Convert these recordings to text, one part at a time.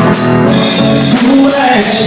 Tu és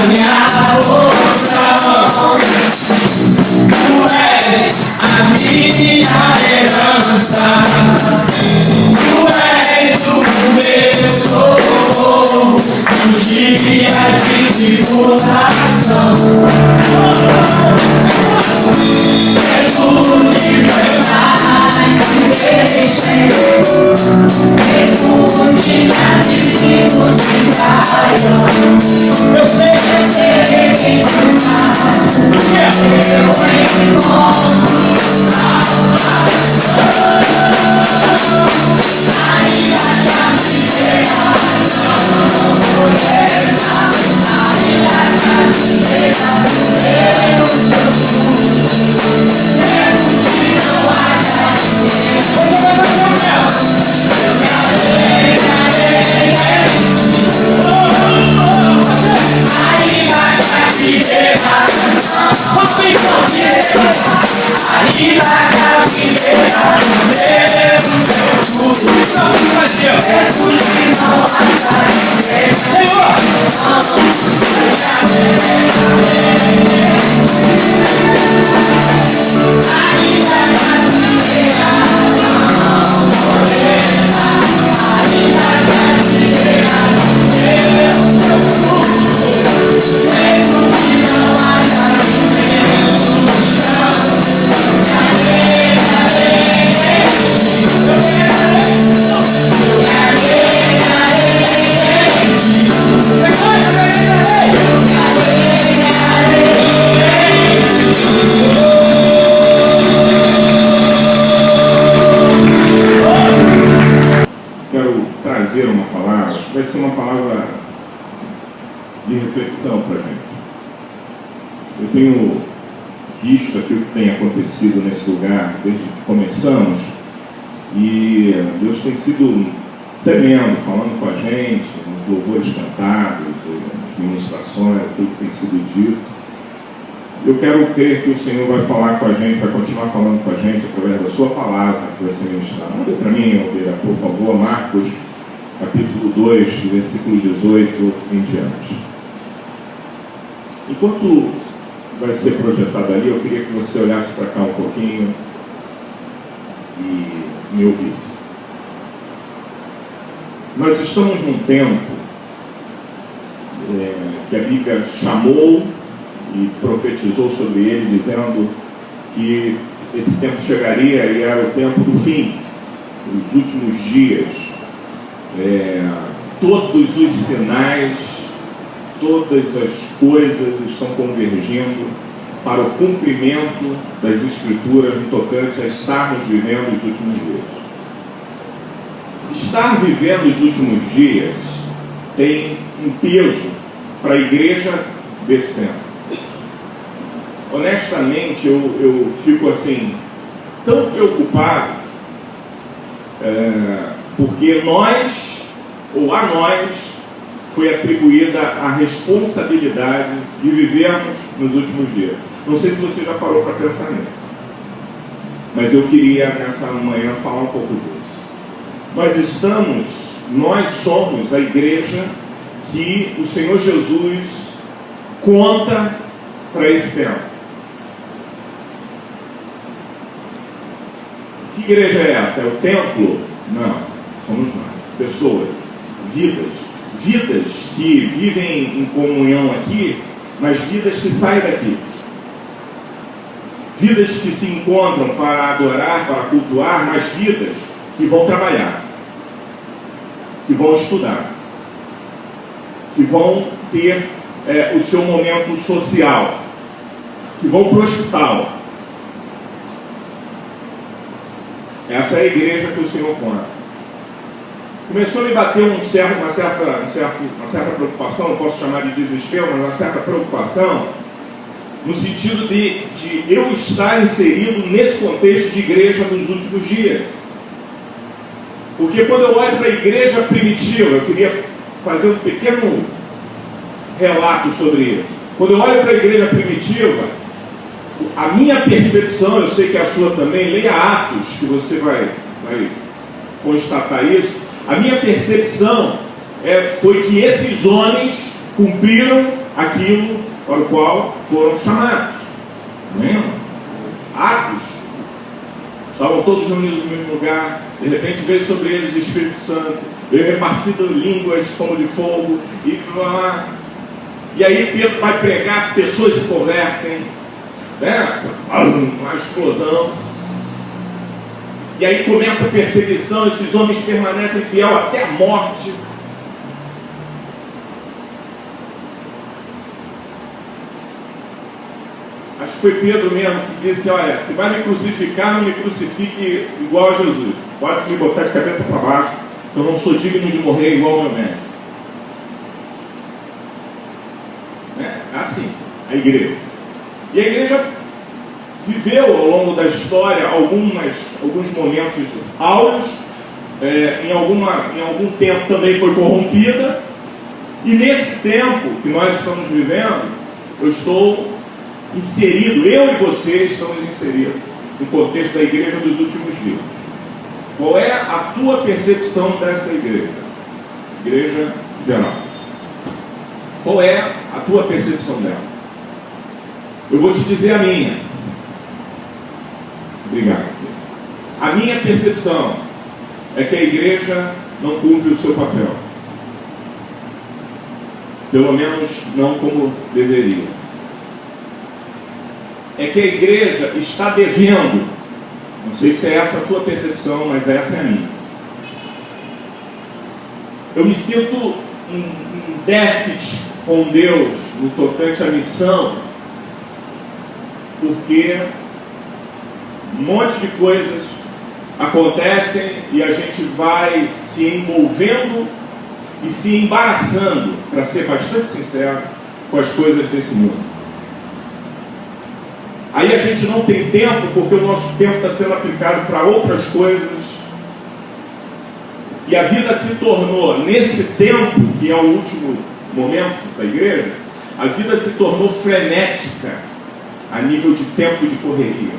minha porção, Tu és a minha herança, Tu és o meu socorro nos dias de tribulação. Vai ser uma palavra de reflexão para a gente. Eu tenho visto aquilo que tem acontecido nesse lugar desde que começamos, e Deus tem sido tremendo, falando com a gente, nos louvores cantados, nas ministrações, tudo que tem sido dito. Eu quero crer que o Senhor vai falar com a gente, vai continuar falando com a gente através da sua palavra que vai ser ministrada. Manda para mim, Alveira, por favor, Marcos, capítulo 2, versículo 18 em diante. Enquanto vai ser projetado ali, eu queria que você olhasse para cá um pouquinho e me ouvisse. Nós estamos num tempo que a Bíblia chamou e profetizou sobre ele, dizendo que esse tempo chegaria e era o tempo do fim, os últimos dias. Todos os sinais, todas as coisas estão convergindo para o cumprimento das Escrituras no tocante a estarmos vivendo os últimos dias. Estar vivendo os últimos dias tem um peso para a igreja desse tempo. Honestamente, eu fico assim, tão preocupado Porque nós, ou a nós, foi atribuída a responsabilidade de vivermos nos últimos dias. Não sei se você já parou para pensar nisso, mas eu queria nessa manhã falar um pouco disso. Nós somos a igreja que o Senhor Jesus conta para esse tempo. Que igreja é essa? É o templo? Não, somos nós, pessoas, vidas que vivem em comunhão aqui, mas vidas que saem daqui. Vidas que se encontram para adorar, para cultuar, mas vidas que vão trabalhar, que vão estudar, que vão ter o seu momento social, que vão para o hospital. Essa é a igreja que o Senhor conta. Começou a me bater uma certa preocupação, não posso chamar de desespero, mas uma certa preocupação, no sentido de eu estar inserido nesse contexto de igreja nos últimos dias. Porque quando eu olho para a igreja primitiva, eu queria fazer um pequeno relato sobre isso. Quando eu olho para a igreja primitiva, a minha percepção, eu sei que a sua também, leia Atos, que você vai constatar isso. A minha percepção foi que esses homens cumpriram aquilo para o qual foram chamados. Lembra? Atos. Estavam todos reunidos no mesmo lugar. De repente veio sobre eles o Espírito Santo. Veio repartido línguas como de fogo. E aí Pedro vai pregar, pessoas se convertem. Uma explosão. E aí começa a perseguição. Esses homens permanecem fiel até a morte. Acho que foi Pedro mesmo que disse: olha, se vai me crucificar, não me crucifique igual a Jesus. Pode me botar de cabeça para baixo, eu não sou digno de morrer igual ao meu mestre. É assim, a igreja. E a igreja viveu ao longo da história alguns momentos áureos, em algum tempo também foi corrompida, e nesse tempo que nós estamos vivendo, eu estou inserido, eu e você estamos inseridos no contexto da igreja dos últimos dias. Qual é a tua percepção dessa igreja? Igreja geral. Qual é a tua percepção dela? Eu vou te dizer a minha. Obrigado, filho. A minha percepção é que a igreja não cumpre o seu papel. Pelo menos não como deveria. É que a igreja está devendo. Não sei se é essa a tua percepção, mas essa é a minha. Eu me sinto em déficit com Deus no tocante à missão, porque um monte de coisas acontecem e a gente vai se envolvendo e se embaraçando, para ser bastante sincero, com as coisas desse mundo. Aí a gente não tem tempo, porque o nosso tempo está sendo aplicado para outras coisas. E a vida se tornou, nesse tempo, que é o último momento da igreja, a vida se tornou frenética a nível de tempo de correria.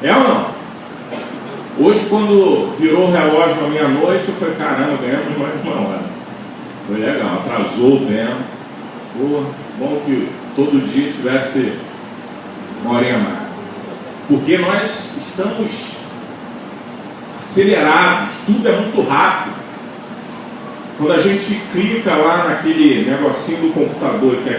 É ou não? Hoje, quando virou o relógio à meia-noite, eu falei: caramba, ganhamos mais uma hora. Foi legal, atrasou o tempo. Pô, bom que todo dia tivesse uma horinha mais. Porque nós estamos acelerados, tudo é muito rápido. Quando a gente clica lá naquele negocinho do computador, que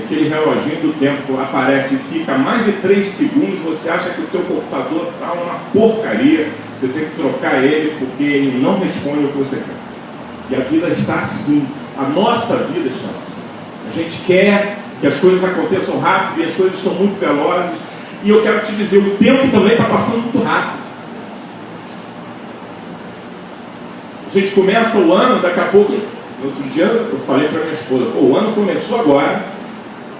aquele reloginho do tempo aparece e fica mais de 3 segundos, você acha que o teu computador está uma porcaria, você tem que trocar ele porque ele não responde o que você quer. E a vida está assim, a nossa vida está assim. A gente quer que as coisas aconteçam rápido e as coisas estão muito velozes. E eu quero te dizer, o tempo também está passando muito rápido. A gente começa o ano, daqui a pouco, no outro dia eu falei para minha esposa: o ano começou agora,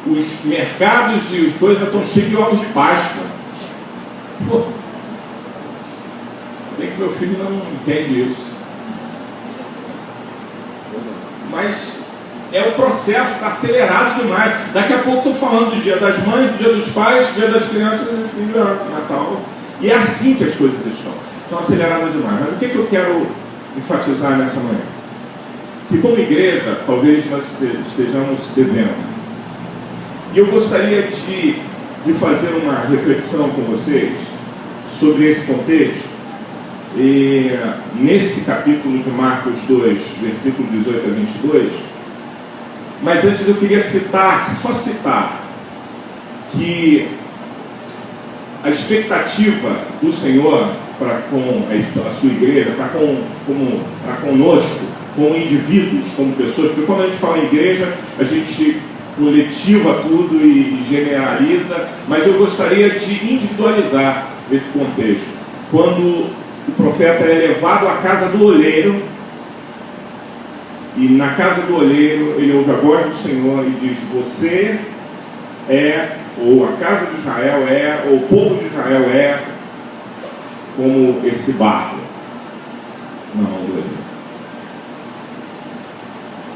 os mercados e as coisas já estão cheios de ovos de Páscoa. Pô, tem que que meu filho não entende isso. Mas é o processo, está acelerado demais. Daqui a pouco estou falando do Dia das Mães, do Dia dos Pais, Dia das Crianças, Natal. E é assim que as coisas estão aceleradas demais. Mas o que eu quero enfatizar nessa manhã? Que como igreja, talvez nós estejamos devendo. E eu gostaria de fazer uma reflexão com vocês sobre esse contexto. E nesse capítulo de Marcos 2, versículo 18 a 22, mas antes eu queria só citar que a expectativa do Senhor para com a sua igreja, para conosco, com indivíduos, como pessoas, porque quando a gente fala em igreja, a gente coletiva tudo e generaliza, mas eu gostaria de individualizar esse contexto. Quando o profeta é levado à casa do olheiro, e na casa do olheiro ele ouve a voz do Senhor e diz: você é, ou a casa de Israel é, ou o povo de Israel é, como esse barro na mão do olheiro.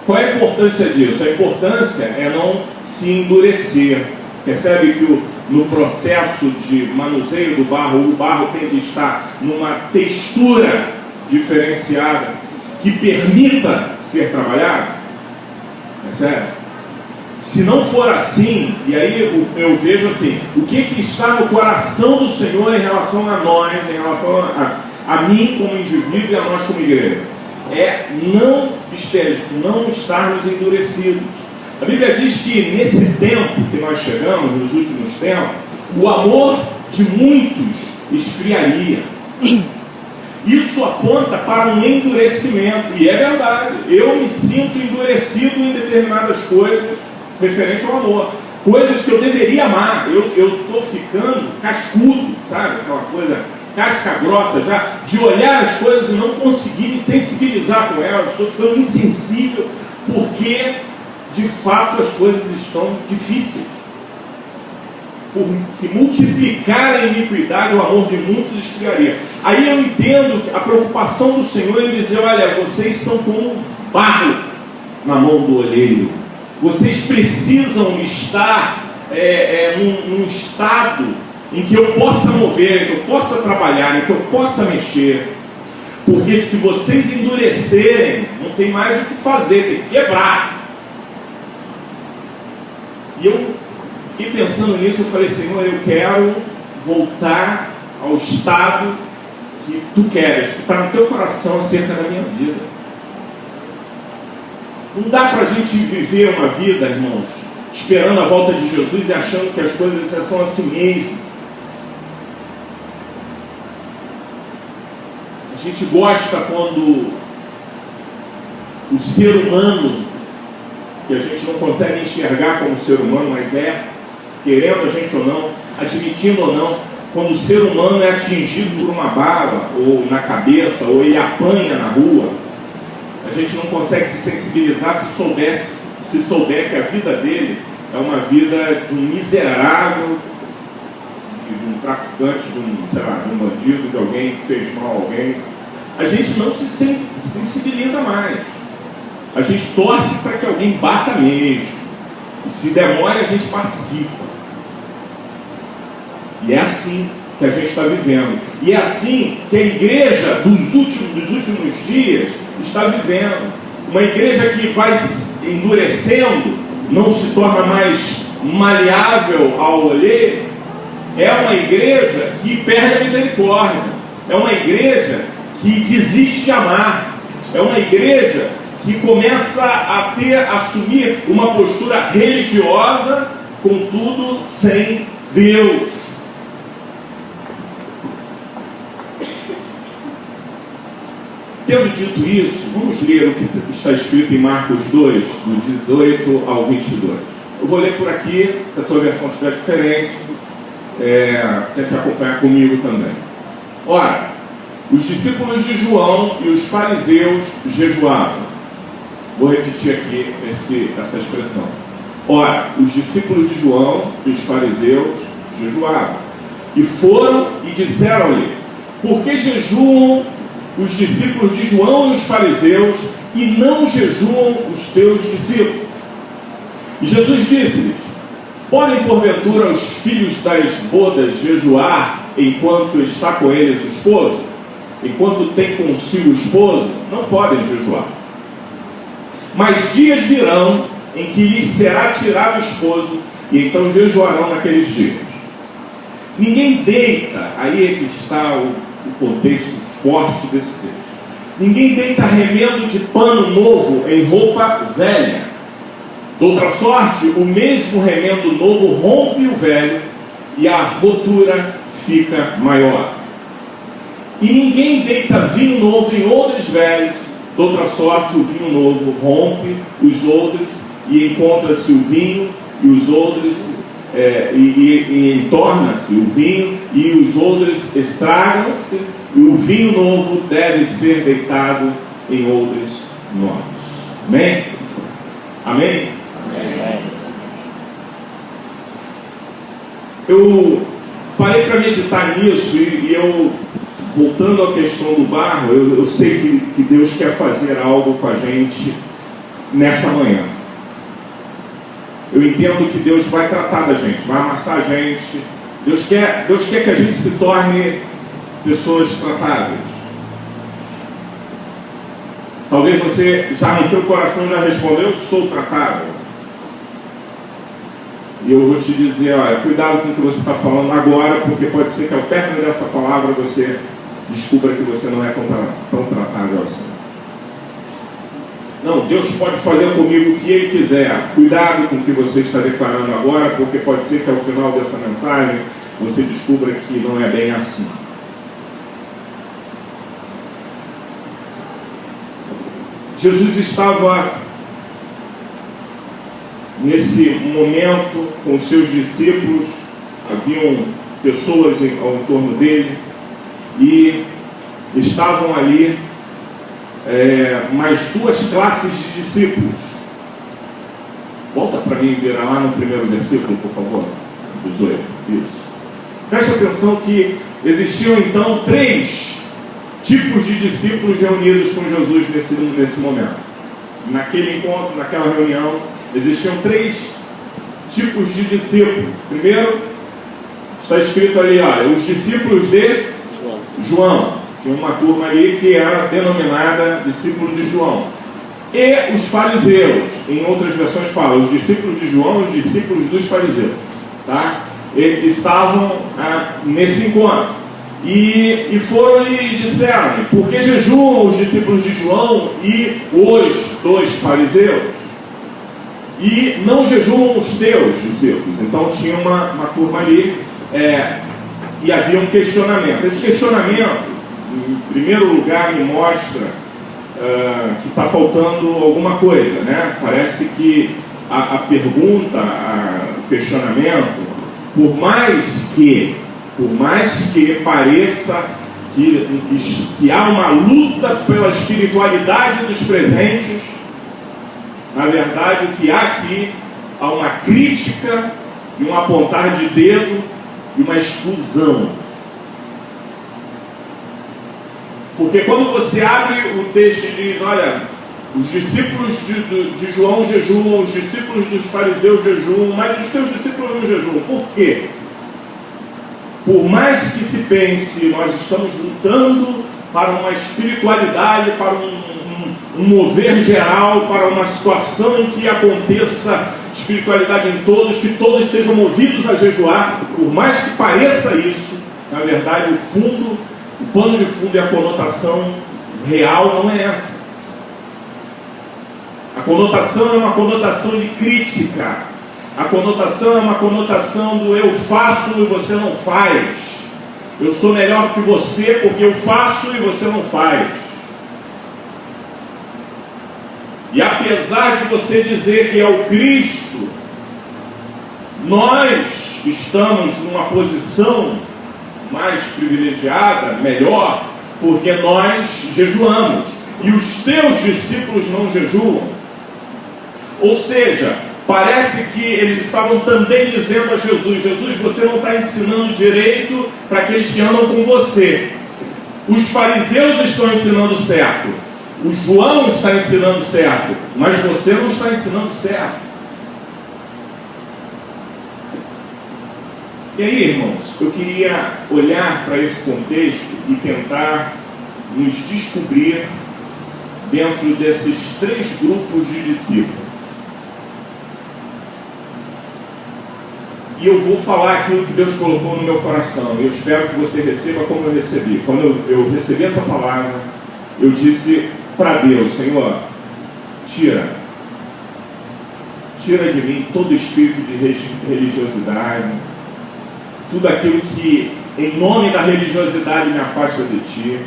Qual é a importância disso? A importância é não se endurecer. Percebe que no processo de manuseio do barro, o barro tem que estar numa textura diferenciada que permita ser trabalhado. Percebe? Se não for assim, e aí eu vejo assim, o que está no coração do Senhor em relação a nós, em relação a mim como indivíduo e a nós como igreja, é não estarmos endurecidos. A Bíblia diz que nesse tempo que nós chegamos, nos últimos tempos, o amor de muitos esfriaria. Isso aponta para um endurecimento, e é verdade. Eu me sinto endurecido em determinadas coisas referente ao amor, coisas que eu deveria amar. Eu estou ficando cascudo, sabe? Aquela coisa casca grossa já, de olhar as coisas e não conseguir me sensibilizar com elas. Estou ficando insensível porque de fato as coisas estão difíceis. Por se multiplicar a iniquidade, o amor de muitos esfriaria. Aí eu entendo a preocupação do Senhor em dizer: olha, vocês são como barro na mão do olheiro. Vocês precisam estar num estado em que eu possa mover, em que eu possa trabalhar, em que eu possa mexer. Porque se vocês endurecerem, não tem mais o que fazer, tem que quebrar. E eu fiquei pensando nisso, eu falei: Senhor, eu quero voltar ao estado que Tu queres, que está no Teu coração acerca da minha vida. Não dá para a gente viver uma vida, irmãos, esperando a volta de Jesus e achando que as coisas são assim mesmo. A gente gosta quando o ser humano, que a gente não consegue enxergar como ser humano, mas é, querendo a gente ou não, admitindo ou não, quando o ser humano é atingido por uma bala, ou na cabeça, ou ele apanha na rua, a gente não consegue se sensibilizar se souber que a vida dele é uma vida de um miserável, de um traficante, de um bandido, de alguém que fez mal a alguém. A gente não se sensibiliza mais. A gente torce para que alguém bata mesmo. E se demora, a gente participa. E é assim que a gente está vivendo. E é assim que a igreja dos últimos dias está vivendo. Uma igreja que vai endurecendo, não se torna mais maleável ao olheiro, é uma igreja que perde a misericórdia. É uma igreja que desiste de amar. É uma igreja que começa a assumir uma postura religiosa, contudo sem Deus. Tendo dito isso, vamos ler o que está escrito em Marcos 2, do 18 ao 22. Eu vou ler por aqui, se a tua versão estiver diferente, tente acompanhar comigo também. Ora, os discípulos de João e os fariseus jejuavam. Vou repetir aqui essa expressão. Ora, os discípulos de João e os fariseus jejuavam. E foram e disseram-lhe: por que jejuam os discípulos de João e os fariseus, e não jejuam os teus discípulos. E Jesus disse-lhes: podem porventura os filhos das bodas jejuar enquanto está com eles o esposo? Enquanto tem consigo o esposo, não podem jejuar. Mas dias virão em que lhes será tirado o esposo, e então jejuarão naqueles dias. Ninguém deita, aí é que está o contexto forte desse texto. Ninguém deita remendo de pano novo em roupa velha. De outra sorte, o mesmo remendo novo rompe o velho, e a rotura fica maior. E ninguém deita vinho novo em odres velhos. De outra sorte, o vinho novo rompe os odres, e encontra-se o vinho e os odres, e entorna-se o vinho, e os odres estragam-se, e o vinho novo deve ser deitado em odres novos. Amém? Amém? Amém. Eu parei para meditar nisso, e eu, voltando à questão do barro, eu sei que Deus quer fazer algo com a gente nessa manhã. Eu entendo que Deus vai tratar da gente, vai amassar a gente. Deus quer que a gente se torne pessoas tratáveis. Talvez você já no teu coração já respondeu: eu sou tratável. E eu vou te dizer, olha, cuidado com o que você está falando agora, porque pode ser que ao término dessa palavra você descubra que você não é tão tratável assim. Não, Deus pode fazer comigo o que Ele quiser. Cuidado com o que você está declarando agora, porque pode ser que ao final dessa mensagem você descubra que não é bem assim. Jesus estava nesse momento com os seus discípulos, haviam pessoas ao entorno dele, e estavam ali mais duas classes de discípulos. Volta para mim, virar lá no primeiro versículo, por favor. 18. Isso. Preste atenção que existiam então 3 tipos de discípulos reunidos com Jesus nesse momento. Naquele encontro, naquela reunião, existiam 3 tipos de discípulos. Primeiro, está escrito ali, olha, os discípulos de João. Tinha uma turma ali que era denominada discípulo de João. E os fariseus, em outras versões fala, os discípulos de João e os discípulos dos fariseus. Tá? Eles estavam nesse encontro. E foram e disseram: por que jejuam os discípulos de João e os dos fariseus? E não jejuam os teus discípulos? Então tinha uma turma ali, e havia um questionamento. Esse questionamento, em primeiro lugar, me mostra que está faltando alguma coisa, né? Parece que a pergunta, o questionamento, por mais que pareça que há uma luta pela espiritualidade dos presentes, na verdade o que há aqui, há uma crítica e um apontar de dedo e uma exclusão. Porque quando você abre o texto e diz, olha, os discípulos de João jejuam, os discípulos dos fariseus jejuam, mas os teus discípulos não jejuam. Por quê? Por mais que se pense, nós estamos lutando para uma espiritualidade, para um mover geral, para uma situação em que aconteça espiritualidade em todos, que todos sejam movidos a jejuar. Por mais que pareça isso, na verdade o pano de fundo e a conotação real não é essa. A conotação é uma conotação de crítica. A conotação é uma conotação do eu faço e você não faz. Eu sou melhor que você porque eu faço e você não faz. E apesar de você dizer que é o Cristo, nós estamos numa posição mais privilegiada, melhor, porque nós jejuamos. E os teus discípulos não jejuam. Ou seja, parece que eles estavam também dizendo a Jesus: Jesus, você não está ensinando direito para aqueles que andam com você. Os fariseus estão ensinando certo, o João está ensinando certo, mas você não está ensinando certo. E aí, irmãos, eu queria olhar para esse contexto e tentar nos descobrir dentro desses 3 grupos de discípulos. E eu vou falar aquilo que Deus colocou no meu coração. Eu espero que você receba como eu recebi. Quando eu recebi essa palavra, eu disse para Deus: Senhor, tira de mim todo espírito de religiosidade, tudo aquilo que em nome da religiosidade me afasta de Ti.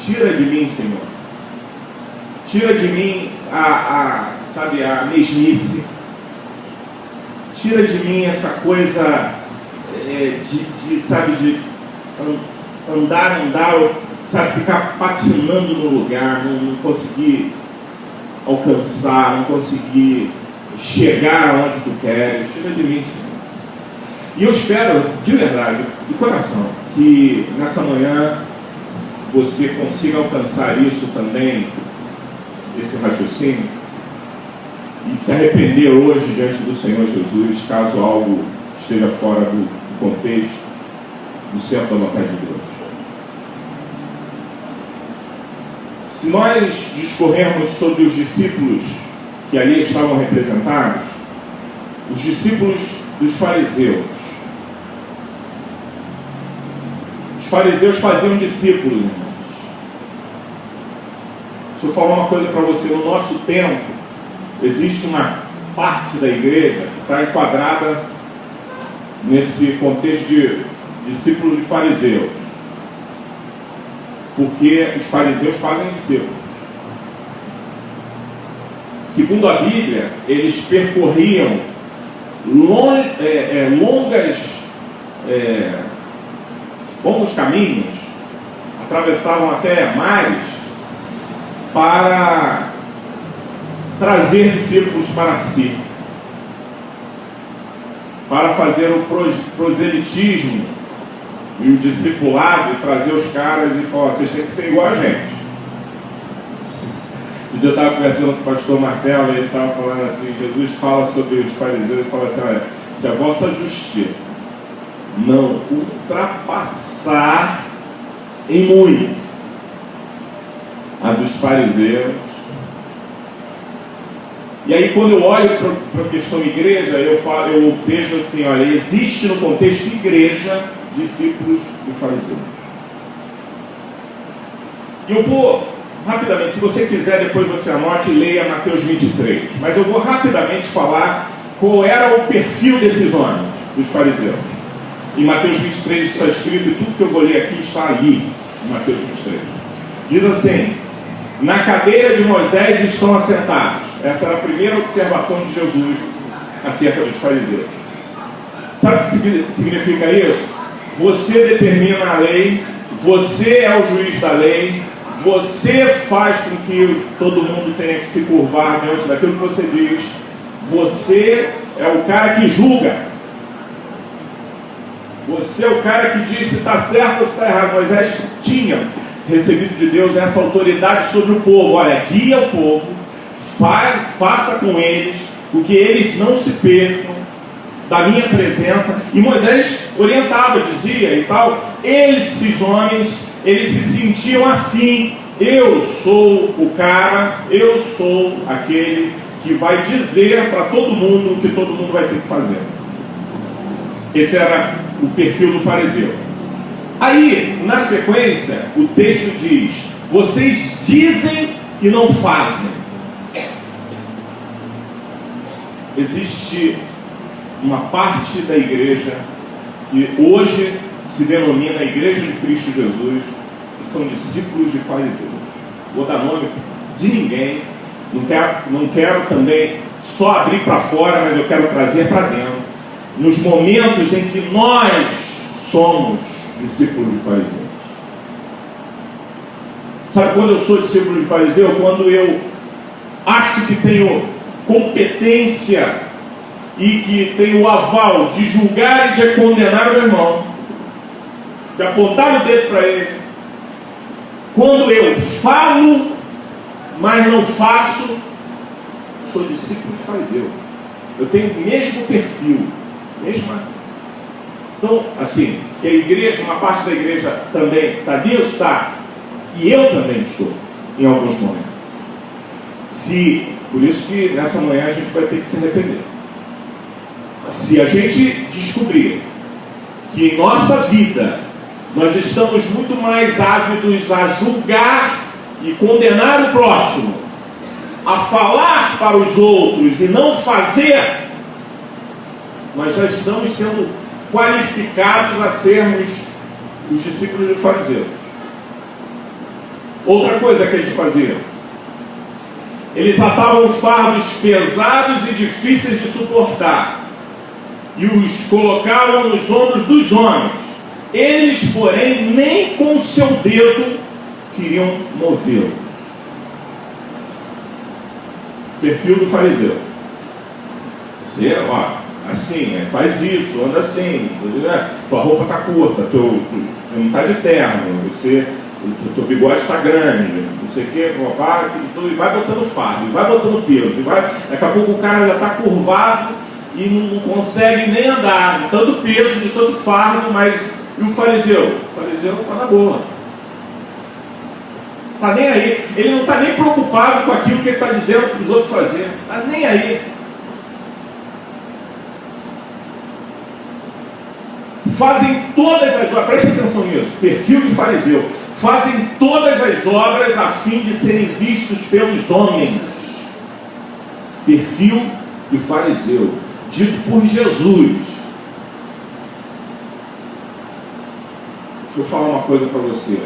Tira de mim, Senhor. Tira de mim a mesmice. Tira de mim essa coisa de andar, ficar patinando no lugar, não conseguir alcançar, não conseguir chegar onde Tu queres. Tira de mim, Senhor. E eu espero, de verdade, de coração, que nessa manhã você consiga alcançar isso também, esse raciocínio, e se arrepender hoje diante do Senhor Jesus, caso algo esteja fora do contexto, do centro da vontade de Deus. Se nós discorrermos sobre os discípulos que ali estavam representados, os discípulos dos fariseus. Os fariseus faziam discípulos, irmãos. Se eu falar uma coisa para você, no nosso tempo, existe uma parte da igreja que está enquadrada nesse contexto de discípulos de fariseus. Porque os fariseus fazem discípulos. Segundo a Bíblia, eles percorriam longos caminhos, atravessavam até mares, para trazer discípulos para si, para fazer o proselitismo e o discipulado, e trazer os caras e falar: vocês têm que ser igual a gente. Eu estava conversando com o pastor Marcelo e ele estava falando assim: Jesus fala sobre os fariseus e fala assim: olha, se a vossa justiça não ultrapassar em muito a dos fariseus. E aí, quando eu olho para a questão igreja, eu vejo assim: olha, existe no contexto de igreja discípulos de fariseus. E eu vou rapidamente, se você quiser, depois você anote e leia Mateus 23. Mas eu vou rapidamente falar qual era o perfil desses homens, dos fariseus. Em Mateus 23 está escrito, e tudo que eu vou ler aqui está ali, em Mateus 23. Diz assim: na cadeira de Moisés estão assentados. Essa era a primeira observação de Jesus acerca dos fariseus. Sabe o que significa isso? Você determina a lei, você é o juiz da lei, você faz com que todo mundo tenha que se curvar diante daquilo que você diz. Você é o cara que julga. Você é o cara que diz se está certo ou se está errado. Moisés tinha recebido de Deus essa autoridade sobre o povo. Olha, guia o povo, faça com eles o que eles não se percam da minha presença. E Moisés orientava, dizia e tal. Esses homens, eles se sentiam assim: eu sou o cara, eu sou aquele que vai dizer para todo mundo o que todo mundo vai ter que fazer. Esse era o perfil do fariseu. Aí, na sequência, o texto diz: vocês dizem e não fazem. Existe uma parte da igreja que hoje se denomina a Igreja de Cristo Jesus, que são discípulos de fariseus. Vou dar nome de ninguém, não quero também só abrir para fora, mas eu quero trazer para dentro, nos momentos em que nós somos discípulos de fariseus. Sabe quando eu sou discípulo de fariseu? Quando eu acho que tenho competência e que tenho o aval de julgar e de condenar o meu irmão. de apontar o dedo para ele. Quando eu falo, mas não faço, sou discípulo de fariseu. Eu tenho o mesmo perfil, Então, assim, que a igreja, uma parte da igreja também está nisso, está. E eu também estou, em alguns momentos. Por isso que nessa manhã a gente vai ter que se arrepender. Se a gente descobrir que em nossa vida nós estamos muito mais ávidos a julgar e condenar o próximo, a falar para os outros e não fazer, nós já estamos sendo qualificados a sermos os discípulos de fariseus. Outra coisa que eles faziam: eles atavam fardos pesados e difíceis de suportar e os colocavam nos ombros dos homens. Eles, porém, nem com o seu dedo queriam movê-los. Perfil do fariseu. Você, assim, faz isso, anda assim, tua roupa está curta, não está de terno, teu bigode está grande, não sei o que, e vai botando fardo, e vai botando peso, daqui a pouco o cara já está curvado e não consegue nem andar, de tanto peso, de tanto fardo. Mas e o fariseu? O fariseu está na boa, está nem aí, ele não está nem preocupado com aquilo que ele está dizendo para os outros fazerem, está nem aí. Fazem todas as obras, preste atenção nisso, perfil de fariseu, fazem todas as obras a fim de serem vistos pelos homens. Perfil de fariseu, dito por Jesus. Deixa eu falar uma coisa para você.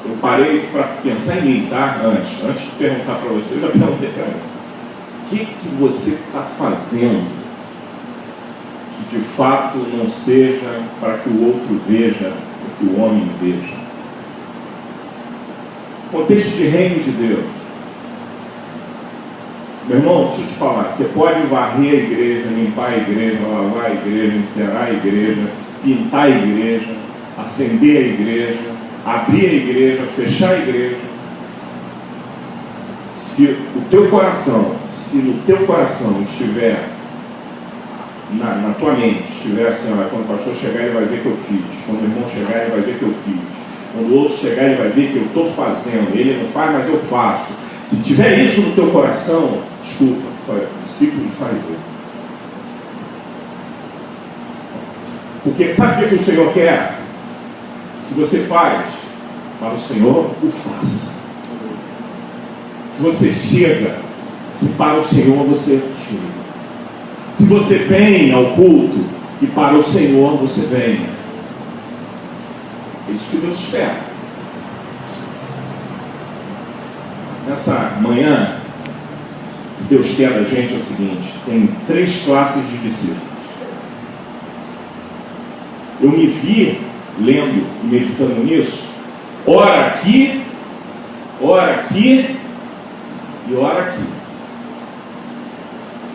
Eu parei para pensar em mim, tá? Antes de perguntar para você, eu já perguntei para mim: o que você está fazendo que de fato não seja para que o outro veja o que o homem veja? Contexto de reino de Deus. Meu irmão, deixa eu te falar, você pode varrer a igreja, limpar a igreja, lavar a igreja, encerar a igreja, pintar a igreja, acender a igreja, abrir a igreja, fechar a igreja. Se no teu coração estiver na tua mente, estiver assim: quando o pastor chegar ele vai ver que eu fiz, quando o irmão chegar ele vai ver que eu fiz, quando o outro chegar ele vai ver que eu estou fazendo, ele não faz, mas eu faço. Se tiver isso no teu coração, desculpa, discípulo de fariseu. Porque sabe o que o Senhor quer? Se você faz para o Senhor, o faça. Se você chega, que para o Senhor você chega. Se você vem ao culto, que para o Senhor você venha. É isso que Deus espera. Nessa manhã, o que Deus quer da gente é o seguinte: tem 3 classes de discípulos. Eu me vi lendo e meditando nisso, ora aqui e ora aqui.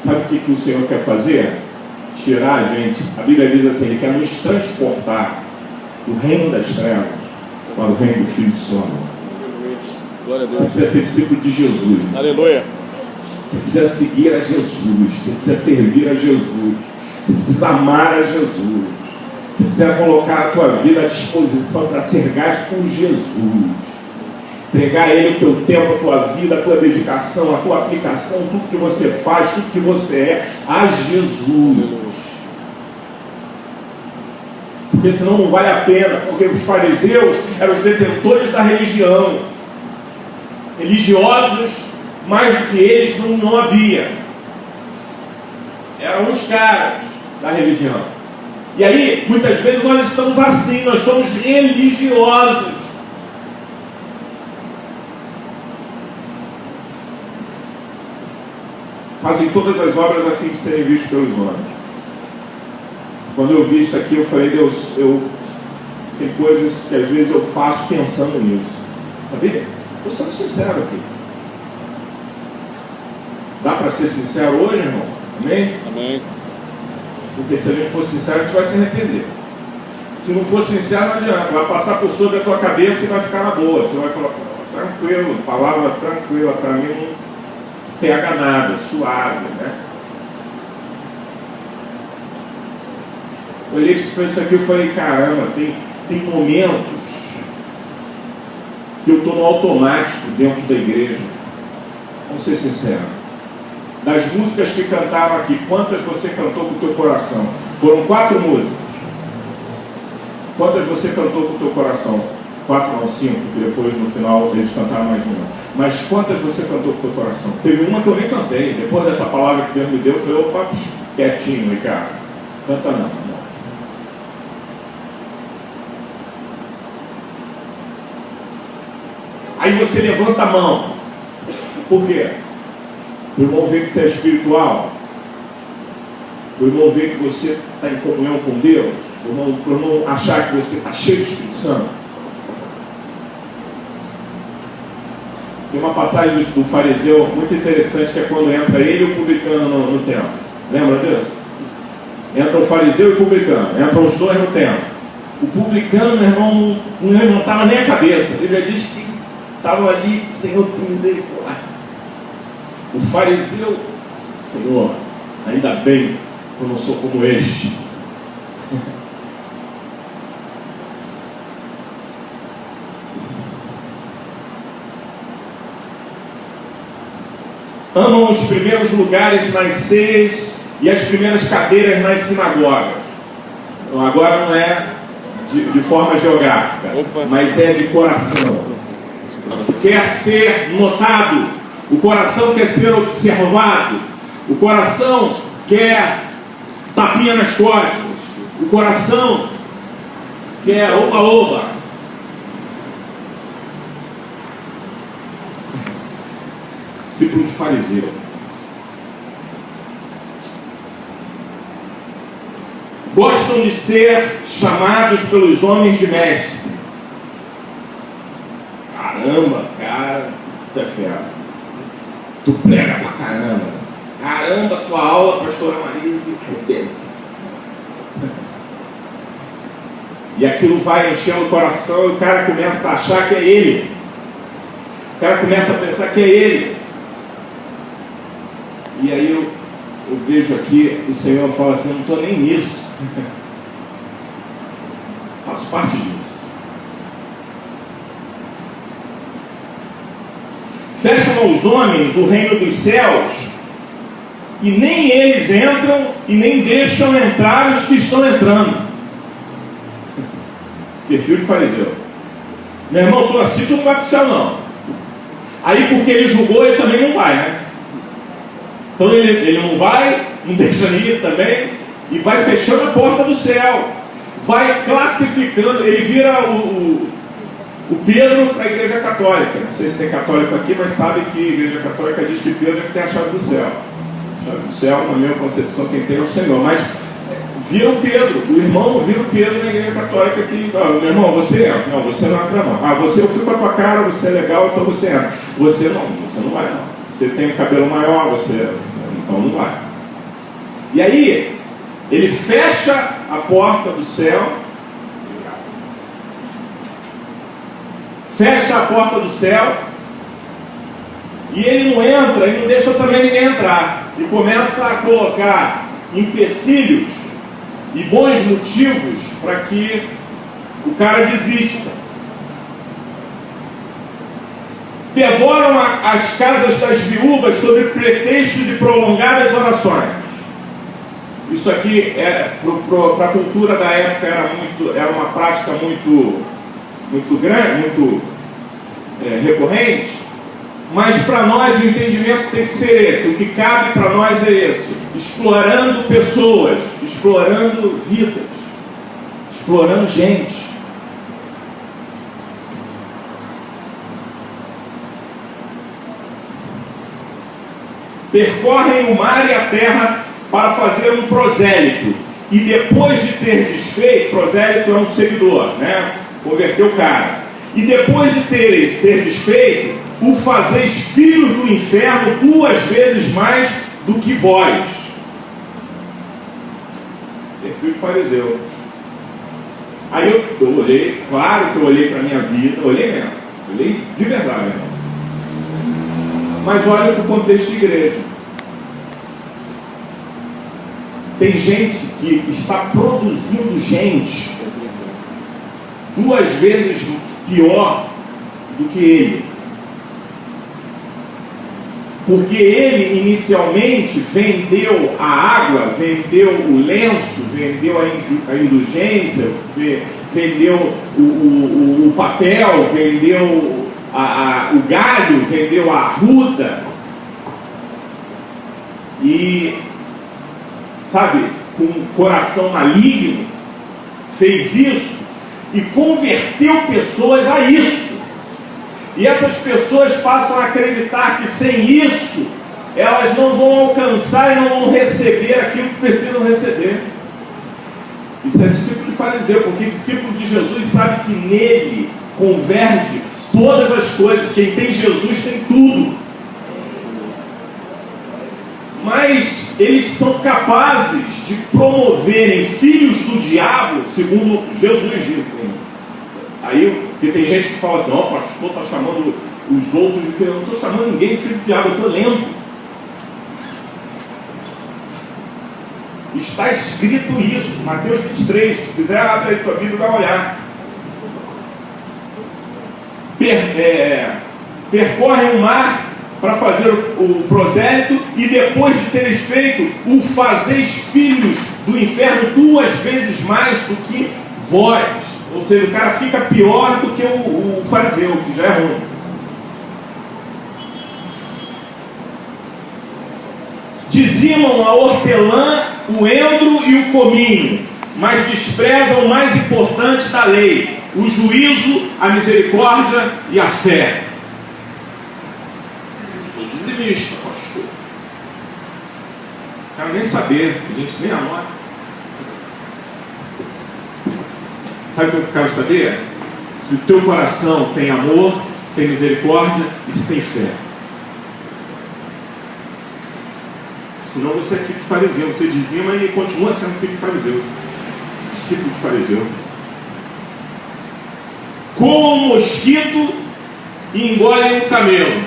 Sabe o que o Senhor quer fazer? Tirar a gente. A Bíblia diz assim: Ele quer nos transportar do reino das trevas para o reino do Filho de seu amor. Você precisa ser discípulo de Jesus. Aleluia. Você precisa seguir a Jesus. Você precisa servir a Jesus. Você precisa amar a Jesus. Você precisa colocar a tua vida à disposição para ser gasto com Jesus. Entregar a Ele o teu tempo, a tua vida, a tua dedicação, a tua aplicação, tudo que você faz, tudo que você é, a Jesus. Porque senão não vale a pena, porque os fariseus eram os detentores da religião. Religiosos, mais do que eles, não havia. Eram os caras da religião. E aí, muitas vezes nós estamos assim, nós somos religiosos. Fazem todas as obras a fim de serem vistos pelos homens. Quando eu vi isso aqui, eu falei: Deus, tem coisas que às vezes eu faço pensando nisso. Sabia? Estou sendo sincero aqui. Dá para ser sincero hoje, irmão? Amém? Amém. Porque se a gente for sincero, a gente vai se arrepender. Se não for sincero, não adianta. Vai passar por sobre a tua cabeça e vai ficar na boa. Você vai falar, tranquilo, palavra tranquila, para mim não pega nada, suave, né? Olhei para isso aqui e falei, caramba, tem momentos que eu estou no automático dentro da igreja. Vamos ser sinceros. Das músicas que cantaram aqui, quantas você cantou com o teu coração? Foram 4 músicas. Quantas você cantou com o teu coração? 4 não, 5, que depois no final eles cantaram mais uma. Mas quantas você cantou com o teu coração? Teve uma que eu nem cantei. Depois dessa palavra que Deus me deu, eu falei, opa, quietinho, Ricardo. Canta não. Aí você levanta a mão. Por quê? Para o irmão ver que você é espiritual. Para o irmão ver que você está em comunhão com Deus. Para o irmão achar que você está cheio de Espírito Santo. Tem uma passagem do fariseu muito interessante, que é quando entra ele e o publicano no templo. Lembra disso? Entra o fariseu e o publicano. Entram os dois no templo. O publicano, meu irmão, não levantava nem a cabeça. A Bíblia diz que estava ali, Senhor, tem misericórdia. O fariseu, Senhor, ainda bem que eu não sou como este. Amam os primeiros lugares nas ceias e as primeiras cadeiras nas sinagogas. Então, agora não é de forma geográfica, mas é de coração. Quer ser notado, o coração quer ser observado, o coração quer tapinha nas costas, o coração quer oba-oba. Discípulo de fariseu. Gostam de ser chamados pelos homens de mestre. Caramba, cara, tu é fera. Tu prega pra caramba. Caramba, tua aula, pastora Marisa. E aquilo vai enchendo o coração e o cara começa a achar que é ele. O cara começa a pensar que é ele. E aí eu vejo aqui, o Senhor fala assim, eu não estou nem nisso. Faço parte disso. Fecham aos homens o reino dos céus, e nem eles entram, e nem deixam entrar os que estão entrando. Perfil de fariseu. Meu irmão, tu assim, tu não vai para o céu não. Aí porque ele julgou, ele também não vai, né? Então ele não vai, não deixa ir também, e vai fechando a porta do céu, vai classificando, ele vira o Pedro para a Igreja Católica. Não sei se tem católico aqui, mas sabe que a Igreja Católica diz que Pedro é que tem a chave do céu. A chave do céu, na minha concepção, quem tem é o Senhor, mas vira o Pedro, o irmão vira o Pedro na Igreja Católica que, meu irmão, você entra. Não, você não entra não. Ah, você, eu fui com a tua cara, você é legal, então você entra. Você não vai não. Você tem o cabelo maior, então não vai. E aí, ele fecha a porta do céu, fecha a porta do céu, e ele não entra, e não deixa também ninguém entrar, e começa a colocar empecilhos e bons motivos para que o cara desista. Devoram as casas das viúvas sob pretexto de prolongadas orações. Isso aqui para a cultura da época era uma prática muito grande, muito recorrente, mas para nós o entendimento tem que ser esse. O que cabe para nós é isso: explorando pessoas, explorando vidas, explorando gente. Percorrem o mar e a terra para fazer um prosélito, e depois de ter desfeito, prosélito é um seguidor, né? Converteu o cara, e depois de ter desfeito, o fazeis filhos do inferno 2 vezes mais do que vós. Perfil de fariseu. Aí eu olhei, claro que eu olhei para a minha vida, olhei mesmo, olhei de verdade, irmão. Mas olha para o contexto de igreja. Tem gente que está produzindo gente 2 vezes pior do que ele. Porque ele inicialmente vendeu a água, vendeu o lenço, vendeu a indulgência, vendeu o papel, vendeu o galho, vendeu a arruda. E, sabe, com um coração maligno, fez isso e converteu pessoas a isso. E essas pessoas passam a acreditar que sem isso elas não vão alcançar e não vão receber aquilo que precisam receber. Isso é discípulo de fariseu, porque discípulo de Jesus sabe que nele converge todas as coisas. Quem tem Jesus tem tudo. Mas eles são capazes de promoverem filhos do diabo, segundo Jesus disse. Aí, porque tem gente que fala assim, ó, o pastor está chamando os outros de filho. Eu não estou chamando ninguém de filho do diabo, eu estou lendo. Está escrito isso, Mateus 23. Se quiser, abre aí tua Bíblia e vai olhar. Percorrem o mar para fazer o prosélito, e depois de teres feito, o fazeis filhos do inferno 2 vezes mais do que vós. Ou seja, o cara fica pior do que o fariseu, que já é ruim. Dizimam a hortelã, o endro e o cominho, mas desprezam o mais importante da lei, o juízo, a misericórdia e a fé. Eu sou dizimista, pastor. Não quero nem saber, a gente nem anota. Sabe o que eu quero saber? Se o teu coração tem amor, tem misericórdia e se tem fé. Senão você é filho de fariseu. Você dizima e continua sendo filho de fariseu. Discípulo de fariseu. Com o mosquito e engolem o camelo.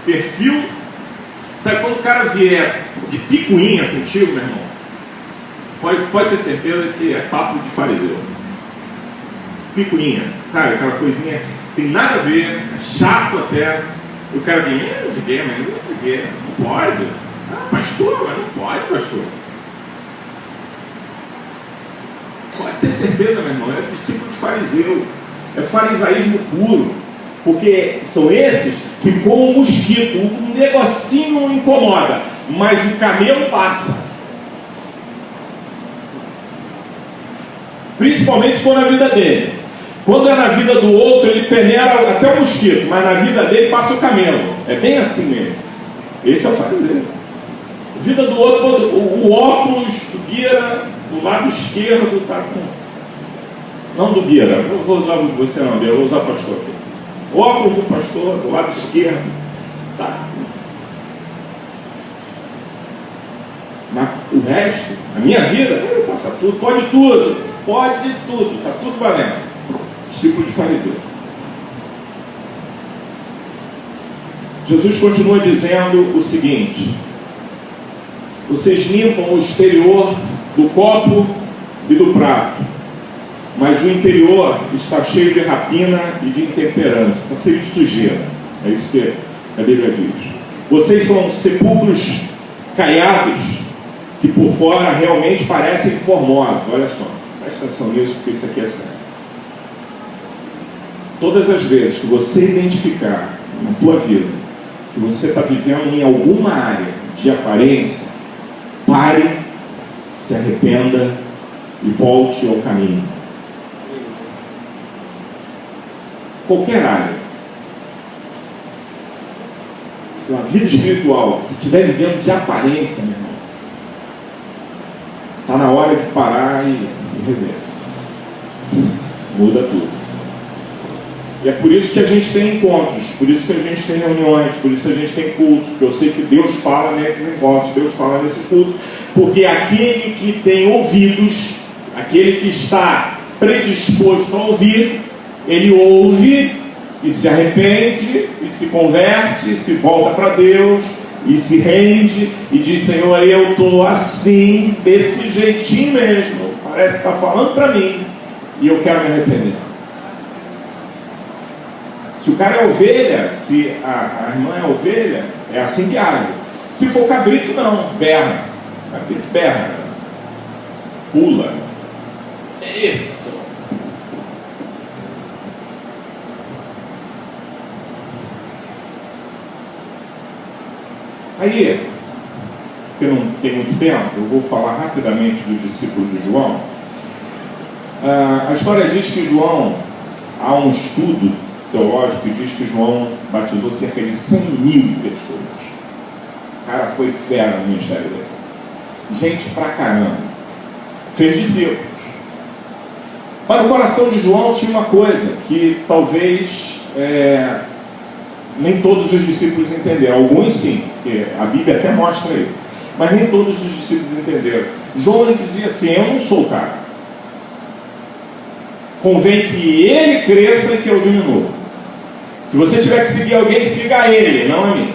Perfil. Sabe quando o cara vier de picuinha contigo, meu irmão? Pode ter certeza que é papo de fariseu. Picuinha, cara, aquela coisinha tem nada a ver, é chato até. O cara vem, eu liguei, mas não liguei, não pode. Ah, pastor, mas não pode, pastor. Pode ter certeza, meu irmão, é discípulo de fariseu, é farisaísmo puro, porque são esses que, como um mosquito, um negocinho não incomoda, mas o camelo passa. Principalmente se for na vida dele. Quando é na vida do outro, ele peneira até o mosquito, mas na vida dele passa o camelo. É bem assim mesmo. Esse é o fariseu. A vida do outro, o óculos do guia do lado esquerdo está com. Não do guia, não vou usar você não, eu vou usar o pastor aqui. O óculos do pastor do lado esquerdo está. Mas o resto, a minha vida, passa tudo, pode tudo, está tudo valendo. Discípulo de fariseu. Jesus continua dizendo o seguinte: vocês limpam o exterior do copo e do prato, mas o interior está cheio de rapina e de intemperança, está cheio de sujeira. É isso que a Bíblia diz. Vocês são sepulcros caiados, que por fora realmente parecem formosos. Olha só, presta atenção nisso, porque isso aqui é sério. Todas as vezes que você identificar na tua vida que você está vivendo em alguma área de aparência, pare, se arrependa e volte ao caminho. Qualquer área. Na vida espiritual, se estiver vivendo de aparência, meu irmão, está na hora de parar e rever. Muda tudo. E é por isso que a gente tem encontros, por isso que a gente tem reuniões, por isso que a gente tem cultos, porque eu sei que Deus fala nesses encontros, Deus fala nesses cultos, porque aquele que tem ouvidos, aquele que está predisposto a ouvir, ele ouve e se arrepende, e se converte, e se volta para Deus, e se rende, e diz: Senhor, eu estou assim, desse jeitinho mesmo, parece que está falando para mim, e eu quero me arrepender. Se o cara é ovelha, se a irmã é ovelha, é assim que age. Se for cabrito, não, berra. Cabrito berra, pula. Isso. Aí, porque não tem muito tempo, eu vou falar rapidamente dos discípulos de João. A história diz que João, há um estudo teológico que diz que João batizou cerca de 100 mil pessoas. O cara foi fera no ministério dele. Gente pra caramba. Fez discípulos. Mas o coração de João tinha uma coisa que talvez nem todos os discípulos entenderam. Alguns sim, porque a Bíblia até mostra isso. Mas nem todos os discípulos entenderam. João ele dizia assim: eu não sou o cara. Convém que ele cresça e que eu diminua. Se você tiver que seguir alguém, siga ele, não a mim.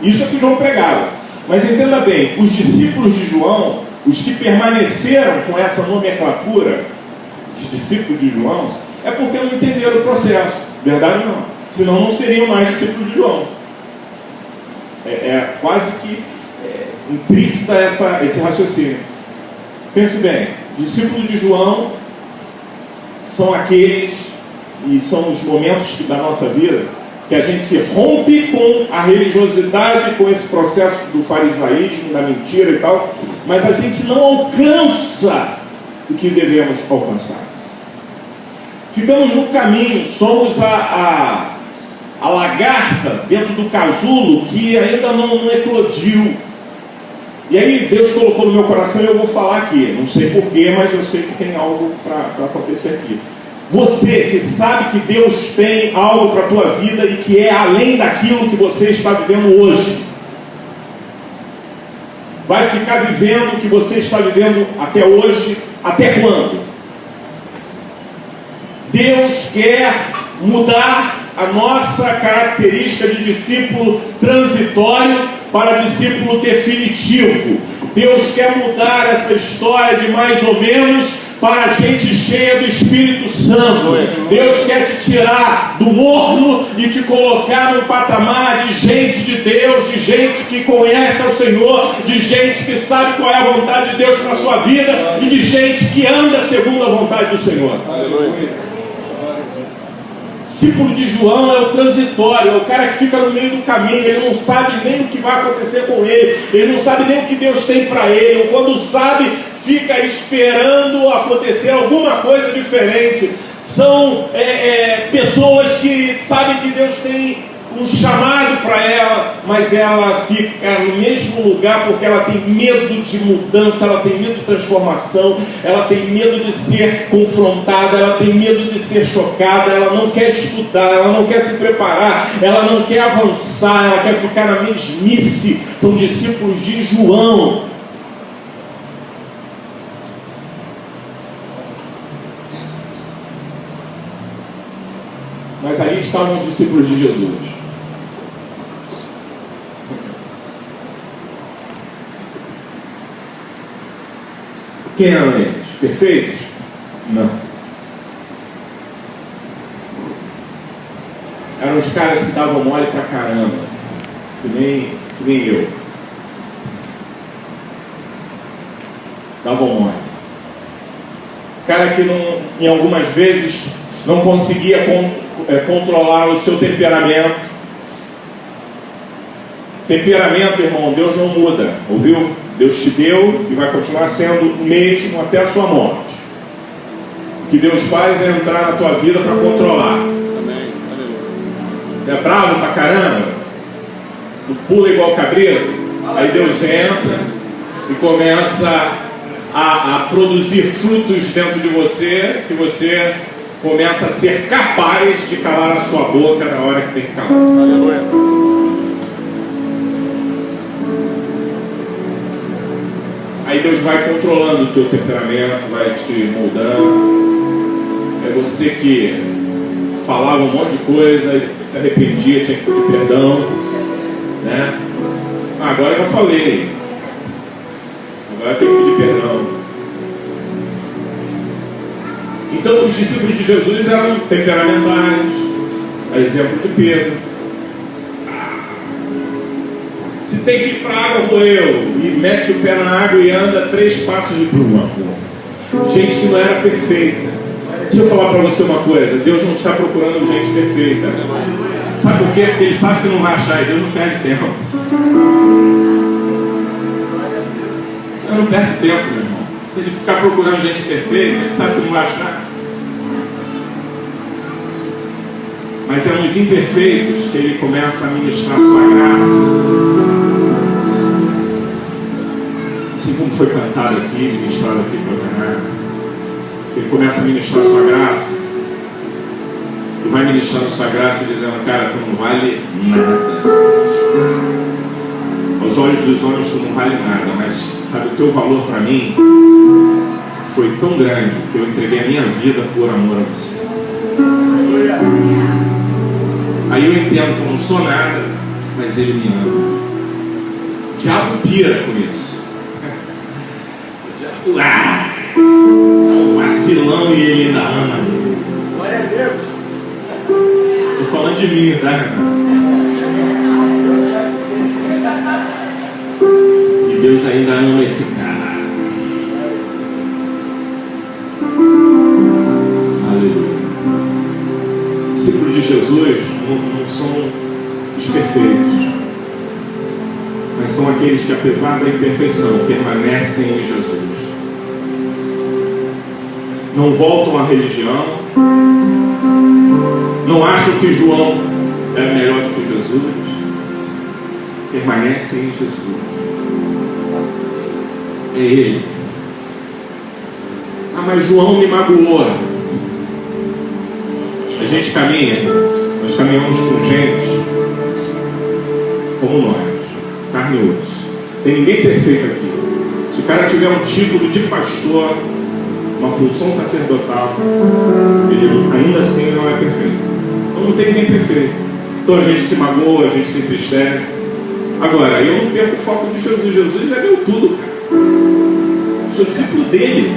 Isso é que João pregava. Mas entenda bem, os discípulos de João, os que permaneceram com essa nomenclatura, os discípulos de João, é porque não entenderam o processo. Verdade ou não? Senão não seriam mais discípulos de João. É quase que implícita esse raciocínio. Pense bem, discípulos de João são aqueles, e são os momentos da nossa vida, que a gente rompe com a religiosidade, com esse processo do farisaísmo, da mentira e tal, mas a gente não alcança o que devemos alcançar. Ficamos no caminho, somos a lagarta dentro do casulo que ainda não eclodiu. E aí Deus colocou no meu coração e eu vou falar aqui, não sei porquê, mas eu sei que tem algo para acontecer aqui. Você que sabe que Deus tem algo para a tua vida e que é além daquilo que você está vivendo hoje, vai ficar vivendo o que você está vivendo até hoje, até quando? Deus quer mudar a nossa característica de discípulo transitório para discípulo definitivo. Deus quer mudar essa história de mais ou menos para gente cheia do Espírito Santo. Deus quer te tirar do morno e te colocar num patamar de gente de Deus, de gente que conhece ao Senhor, de gente que sabe qual é a vontade de Deus para a sua vida e de gente que anda segundo a vontade do Senhor. Aleluia. Discípulo de João é o transitório, é o cara que fica no meio do caminho, ele não sabe nem o que vai acontecer com ele não sabe nem o que Deus tem para ele, ou quando sabe, fica esperando acontecer alguma coisa diferente. São pessoas que sabem que Deus tem um chamado para ela, mas ela fica no mesmo lugar porque ela tem medo de mudança, ela tem medo de transformação, ela tem medo de ser confrontada, ela tem medo de ser chocada, ela não quer estudar, ela não quer se preparar, ela não quer avançar, ela quer ficar na mesmice. São discípulos de João. Mas ali estavam os discípulos de Jesus. Quem eram eles? Perfeitos? Não. Eram os caras que davam mole pra caramba. Que nem eu. Davam mole. Cara que em algumas vezes não conseguia controlar o seu temperamento. Temperamento, irmão, Deus não muda, ouviu? Deus te deu e vai continuar sendo o mesmo até a sua morte. O que Deus faz é entrar na tua vida para controlar. Amém. É bravo pra caramba? Tu pula igual cabrito? Aí Deus entra e começa a produzir frutos dentro de você, que você começa a ser capaz de calar a sua boca na hora que tem que calar. Aleluia. Aí Deus vai controlando o teu temperamento, vai te moldando. você que falava um monte de coisa, e se arrependia, tinha que pedir perdão, né? Agora eu já falei, agora tem que pedir perdão. Então os discípulos de Jesus eram temperamentais, a exemplo de Pedro. Se tem que ir para a água, vou eu. E mete o pé na água e anda 3 passos de pluma. Gente que não era perfeita. Deixa eu falar para você uma coisa, Deus não está procurando gente perfeita. Sabe por quê? Porque Ele sabe que não vai achar e Deus não perde tempo. Deus não perde tempo, meu irmão. Se Ele ficar procurando gente perfeita, Ele sabe que não vai achar. Mas é nos imperfeitos que Ele começa a ministrar sua graça. Assim como foi cantado aqui, ministrado aqui pelo Renato. Ele começa a ministrar sua graça. E vai ministrando sua graça dizendo, cara, tu não vale nada. Aos olhos dos homens tu não vale nada, mas sabe, o teu valor para mim foi tão grande que eu entreguei a minha vida por amor a você. Aí eu entendo que eu não sou nada, mas Ele me ama. O diabo pira com isso. O diabo, é um vacilão e ele ainda ama. Glória a Deus. Estou falando de mim, tá? E Deus ainda ama esse cara. Aleluia. Discípulos de Jesus não são os perfeitos, mas são aqueles que, apesar da imperfeição, permanecem em Jesus. Não voltam à religião, não acham que João é melhor do que Jesus, permanecem em Jesus. É Ele. Ah, mas João me magoou. A gente caminha, nós caminhamos com gente como nós, carne e osso. Tem ninguém perfeito aqui. Se o cara tiver um título de pastor, uma função sacerdotal, ele ainda assim não é perfeito. Então não tem ninguém perfeito. Então a gente se magoa, a gente se entristece. Agora, eu não perco o foco de Jesus. Jesus é meu tudo, cara. Eu sou discípulo dele.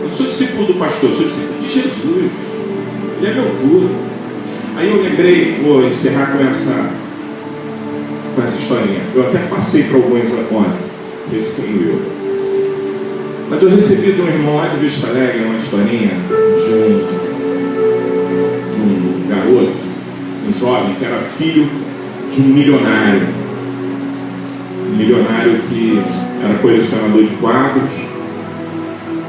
Eu não sou discípulo do pastor, eu sou discípulo de Jesus. Ele é meu tudo. Aí eu lembrei, vou encerrar com essa historinha. Eu até passei para alguns agora, esse foi eu. Mas eu recebi de um irmão lá de Vista Alegre uma historinha de um garoto, um jovem que era filho de um milionário. Um milionário que era colecionador de quadros.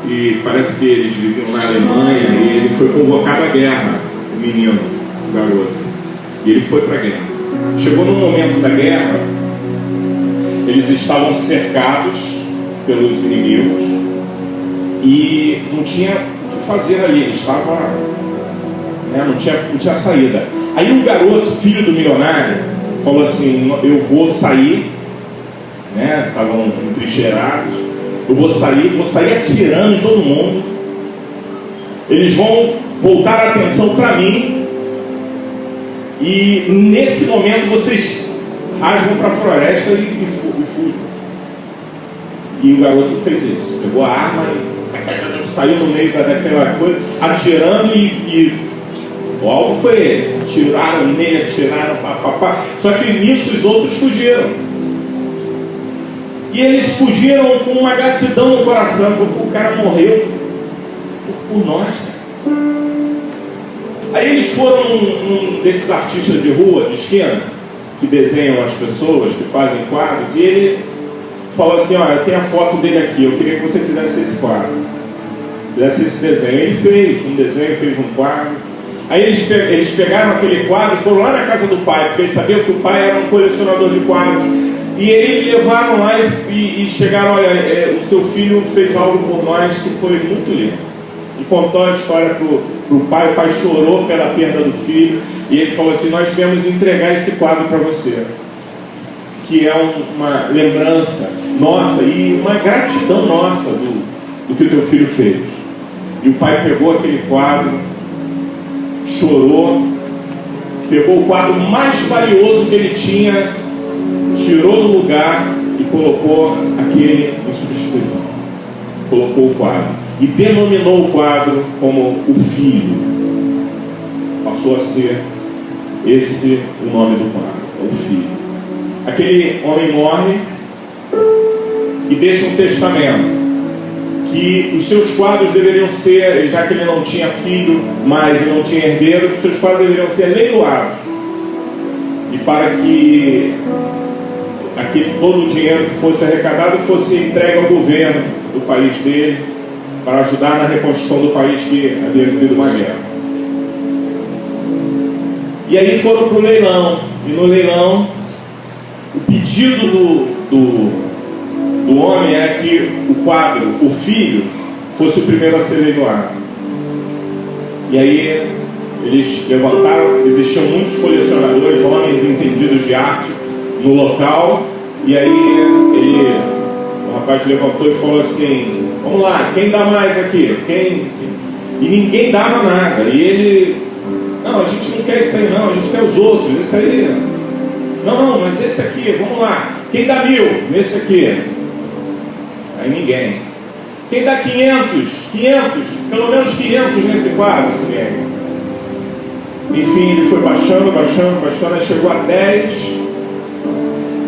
E parece que eles viviam na Alemanha e ele foi convocado à guerra, o menino, o garoto. E ele foi para a guerra. Chegou num momento da guerra, eles estavam cercados pelos inimigos e não tinha o que fazer ali, ele estava, não tinha saída. Aí um garoto, filho do milionário, falou assim, eu vou sair, estavam entrincheirados, eu vou sair atirando em todo mundo, eles vão voltar a atenção para mim, e nesse momento vocês rasgam para a floresta e fugem. E o garoto fez isso, pegou a arma e saiu no meio daquela coisa, atirando e o alvo foi ele. Tiraram nele, atiraram, papapá. Só que nisso os outros fugiram. E eles fugiram com uma gratidão no coração, porque o cara morreu por nós. Aí eles foram um desses artistas de rua, de esquina, que desenham as pessoas, que fazem quadros, e ele falou assim, olha, eu tenho a foto dele aqui, eu queria que você fizesse esse quadro, fizesse esse desenho. Ele fez um desenho, fez um quadro. Aí eles pegaram aquele quadro e foram lá na casa do pai, porque eles sabiam que o pai era um colecionador de quadros. E eles levaram lá e chegaram, olha, o teu filho fez algo por nós que foi muito lindo. E contou a história para o pai chorou pela perda do filho, e ele falou assim, nós viemos entregar esse quadro para você, que é uma lembrança nossa e uma gratidão nossa do que o teu filho fez. E o pai pegou aquele quadro, chorou, pegou o quadro mais valioso que ele tinha, tirou do lugar e colocou aquele em substituição. Colocou o quadro e denominou o quadro como o filho. Passou a ser esse o nome do quadro, o filho. Aquele homem morre e deixa um testamento que os seus quadros deveriam ser, já que ele não tinha filho, mas ele não tinha herdeiros, os seus quadros deveriam ser leiloados. E para que todo o dinheiro que fosse arrecadado fosse entregue ao governo do país dele, para ajudar na reconstrução do país que havia vivido uma guerra. E aí foram para o leilão. E no leilão, o pedido do homem era que o quadro, o filho, fosse o primeiro a ser leiloado. E aí eles levantaram, existiam muitos colecionadores, homens entendidos de arte no local, e aí o rapaz levantou e falou assim: vamos lá, quem dá mais aqui? E ninguém dava nada. E ele: não, a gente não quer isso aí não, a gente quer os outros, esse aí. Não, mas esse aqui, vamos lá. Quem dá 1.000 nesse aqui? Aí ninguém. Quem dá 500? Pelo menos 500 nesse quadro? Ninguém. Enfim, ele foi baixando, aí chegou a 10.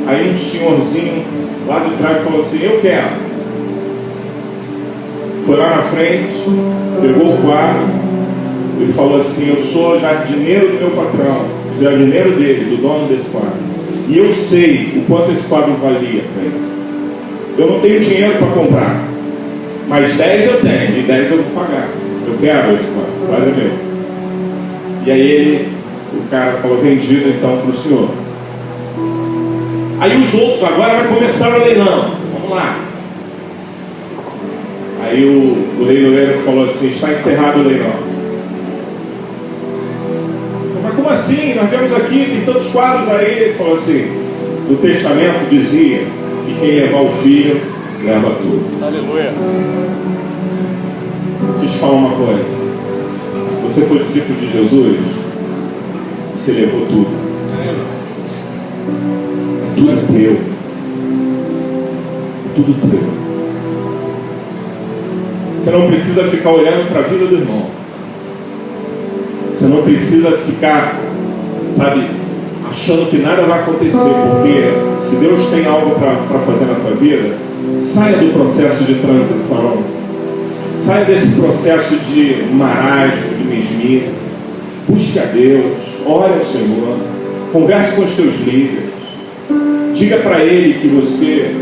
Aí um senhorzinho lá de trás falou assim: eu quero. Foi lá na frente, pegou o quadro e falou assim: eu sou jardineiro do meu patrão, jardineiro dele, do dono desse quadro. E eu sei o quanto esse quadro valia para ele. Eu não tenho dinheiro para comprar, mas 10 eu tenho, e 10 eu vou pagar. Eu quero esse quadro, o quadro é meu. E aí o cara falou: vendido então para o senhor. Aí os outros, agora vai começar o leilão, vamos lá. Aí o leiloeiro falou assim: está encerrado o leilão. Mas como assim? Nós vemos aqui, tem tantos quadros aí. Ele falou assim: o testamento dizia que quem levar o filho, leva tudo. Aleluia. Deixa eu te falar uma coisa. Se você for discípulo de Jesus, você levou tudo. Tudo é teu. Tudo teu. Você não precisa ficar olhando para a vida do irmão. Você não precisa ficar, achando que nada vai acontecer, porque se Deus tem algo para fazer na tua vida, saia do processo de transição, saia desse processo de marasmo, de mesmice, busque a Deus, ore ao Senhor, converse com os teus líderes, diga para Ele que você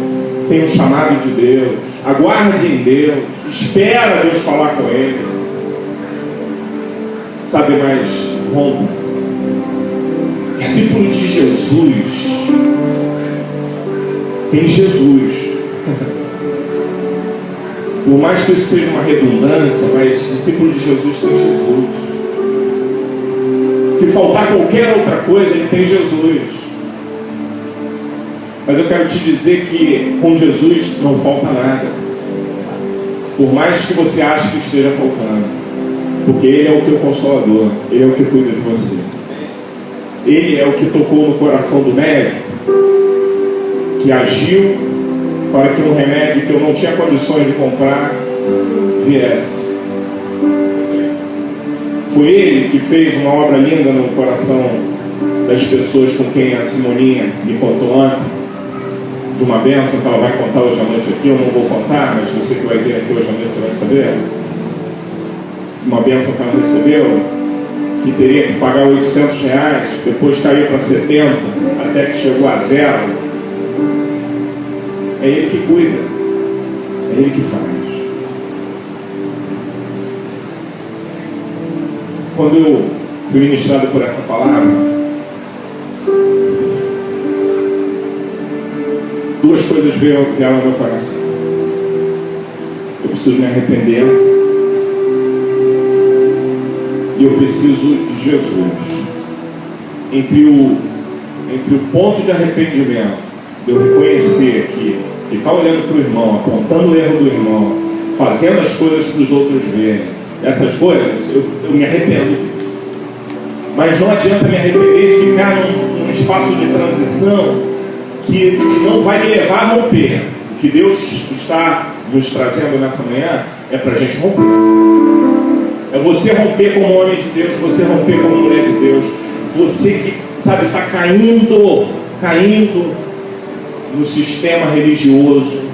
tem um chamado de Deus, aguarde em Deus, espera Deus falar com Ele. Mas rompa. Discípulo de Jesus tem Jesus. Por mais que isso seja uma redundância, mas discípulo de Jesus tem Jesus. Se faltar qualquer outra coisa, ele tem Jesus. Mas eu quero te dizer que com Jesus não falta nada. Por mais que você ache que esteja faltando. Porque Ele é o teu consolador, Ele é o que cuida de você. Ele é o que tocou no coração do médico, que agiu para que um remédio que eu não tinha condições de comprar viesse. Foi Ele que fez uma obra linda no coração das pessoas com quem a Simoninha me contou ontem, de uma bênção que ela vai contar hoje à noite aqui. Eu não vou contar, mas você que vai vir aqui hoje à noite, você vai saber. Uma bênção que ela recebeu, que teria que pagar R$800, depois caiu para 70, até que chegou a 0. É Ele que cuida, é Ele que faz. Quando eu fui ministrado por essa palavra, duas coisas vieram ao meu coração. Eu preciso me arrepender. E eu preciso de Jesus. Entre o ponto de arrependimento, de eu reconhecer que ficar olhando para o irmão, apontando o erro do irmão, fazendo as coisas para os outros verem, essas coisas, eu me arrependo. Mas não adianta me arrepender de ficar num espaço de transição que não vai me levar a romper. O que Deus está nos trazendo nessa manhã é para a gente romper. É você romper como homem de Deus, você romper como mulher de Deus. Você que, sabe, está caindo no sistema religioso.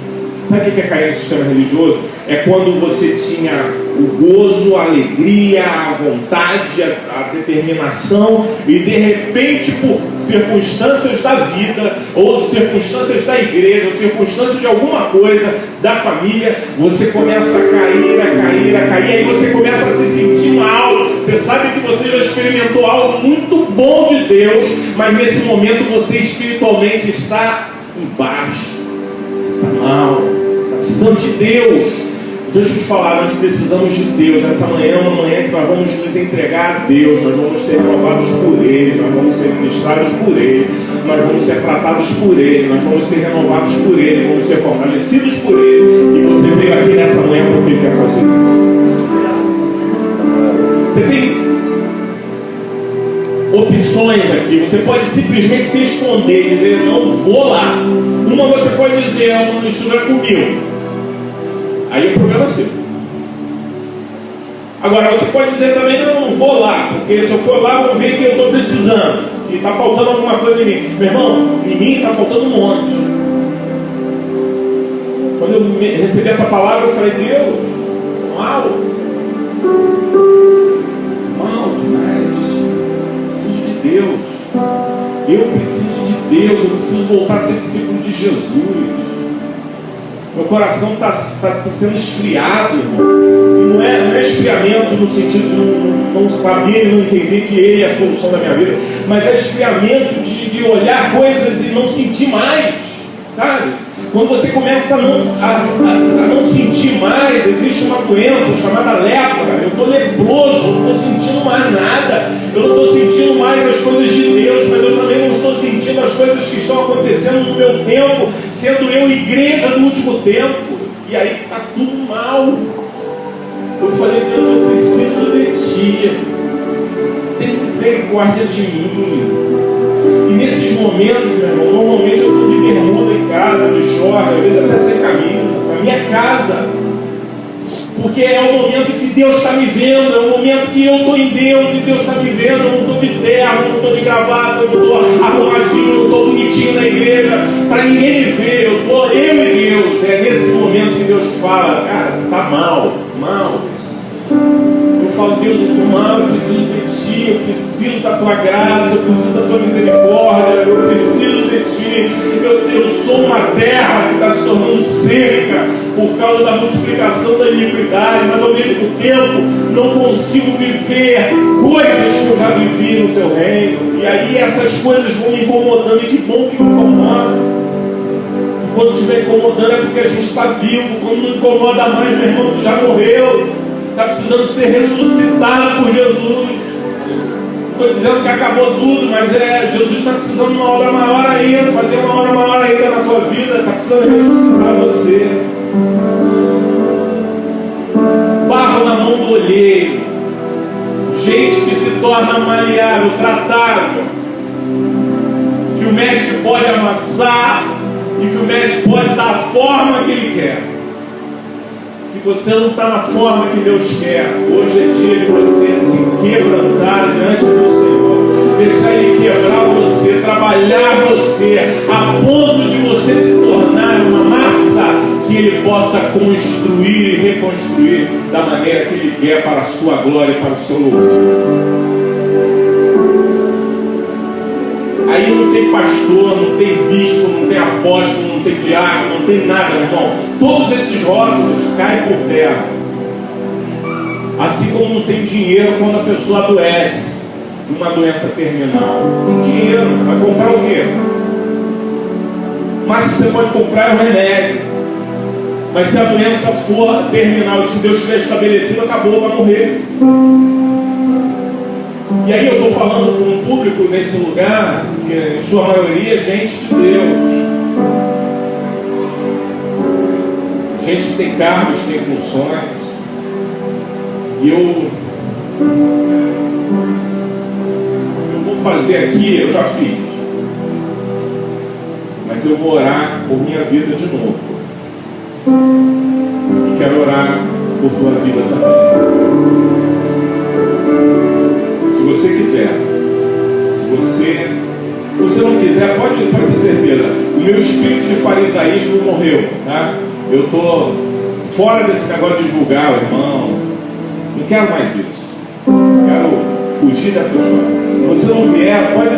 Sabe o que é cair no sistema religioso? É quando você tinha o gozo, a alegria, a vontade, a determinação, e de repente, por circunstâncias da vida, ou circunstâncias da igreja, ou circunstâncias de alguma coisa da família, você começa a cair, e aí você começa a se sentir mal. Você sabe que você já experimentou algo muito bom de Deus, mas nesse momento você espiritualmente está embaixo, você está mal, está precisando de Deus. Deixa eu te falar, nós precisamos de Deus. Essa manhã é uma manhã que nós vamos nos entregar a Deus, nós vamos ser renovados por Ele, nós vamos ser ministrados por Ele, nós vamos ser tratados por Ele, nós vamos ser renovados por Ele, vamos ser fortalecidos por Ele. E você veio aqui nessa manhã porque Ele quer fazer isso. Você tem opções aqui. Você pode simplesmente se esconder e dizer, não vou lá. Uma você pode dizer, isso não é comigo. Aí o problema é seu. Agora você pode dizer também, não vou lá, porque se eu for lá, vou ver que eu estou precisando. E está faltando alguma coisa em mim. Meu irmão, em mim está faltando um monte. Quando eu recebi essa palavra, eu falei, Deus, mal demais. Preciso de Deus. Eu preciso de Deus. Eu preciso voltar a ser discípulo de Jesus. Meu coração está sendo esfriado, irmão. E não é esfriamento no sentido de não saber e não entender que Ele é a solução da minha vida, mas é esfriamento de olhar coisas e não sentir mais, sabe? Quando você começa a não sentir mais, existe uma doença chamada lepra. Eu estou leproso, não estou sentindo mais nada. Eu não estou sentindo mais as coisas de Deus, mas eu também não estou sentindo as coisas que estão acontecendo no meu tempo, sendo eu igreja do último tempo. E aí está tudo mal. Eu falei, Deus, eu preciso de Ti. Tem misericórdia de mim. E nesses momentos, meu irmão, normalmente eu estou de bermuda em casa, de short, às vezes até sem camisa, na minha casa. Porque é o momento que Deus está me vendo, é o momento que eu estou em Deus e Deus está me vendo. Eu não estou de terno, eu não estou de gravata, eu não estou arrumadinho, eu não estou bonitinho na igreja, para ninguém me ver. Eu estou eu e Deus. É nesse momento que Deus fala, cara, está mal. Eu falo, Deus, eu estou mal, eu preciso de Ti, eu preciso da Tua graça, eu preciso da Tua misericórdia, eu preciso de Ti. Eu sou uma terra que está se tornando seca por causa da multiplicação da iniquidade, mas ao mesmo tempo não consigo viver coisas que eu já vivi no Teu reino. E aí essas coisas vão me incomodando, e que bom que me incomoda. Quando estiver incomodando é porque a gente está vivo. Quando não incomoda mais, meu irmão, tu já morreu. Está precisando ser ressuscitado por Jesus. Não estou dizendo que acabou tudo, mas Jesus está precisando de uma obra maior ainda, fazer uma obra maior ainda na tua vida. Está precisando ressuscitar você. Barro na mão do olheiro. Gente que se torna maleável, tratável. Que o mestre pode amassar e que o mestre pode dar a forma que ele quer. Se você não está na forma que Deus quer, hoje é dia de você se quebrantar diante do Senhor, deixar Ele quebrar você, trabalhar você, a ponto de você se tornar uma massa que Ele possa construir e reconstruir da maneira que Ele quer, para a sua glória e para o seu louvor. Aí não tem pastor, não tem bispo, não tem apóstolo, não tem diácono, não tem nada, irmão. Todos esses rótulos caem por terra. Assim como não tem dinheiro quando a pessoa adoece de uma doença terminal. Não tem dinheiro, vai comprar o quê? Mas você pode comprar é um remédio. Mas se a doença for terminal e se Deus tiver estabelecido, acabou, vai morrer. E aí eu estou falando com um público nesse lugar, que em sua maioria é gente de Deus. Gente que tem cargos, tem funções. E eu vou fazer aqui, eu já fiz. Mas eu vou orar por minha vida de novo. E quero orar por tua vida também. Se você quiser, se você não quiser, pode ter certeza. O meu espírito de farisaísmo morreu, tá? Eu estou fora desse negócio de julgar o irmão. Não quero mais isso. Quero fugir dessa história. Se você não vier, pode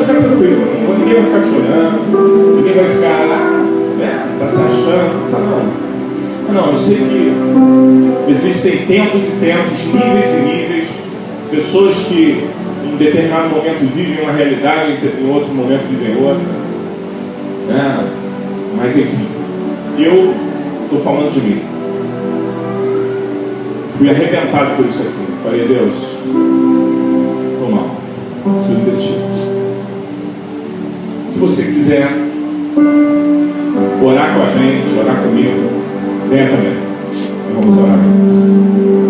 ficar tranquilo. Ninguém vai ficar te olhando. Ninguém vai ficar tá se achando. Tá não. Não, eu sei que existem tempos e tempos, níveis e níveis. Pessoas que em determinado momento vivem uma realidade, em outro momento vivem outra. Mas enfim, eu estou falando de mim. Fui arrebentado por isso aqui. Falei, Deus, estou mal, preciso de ti. Se você quiser orar com a gente, orar comigo, venha também. Vamos orar juntos.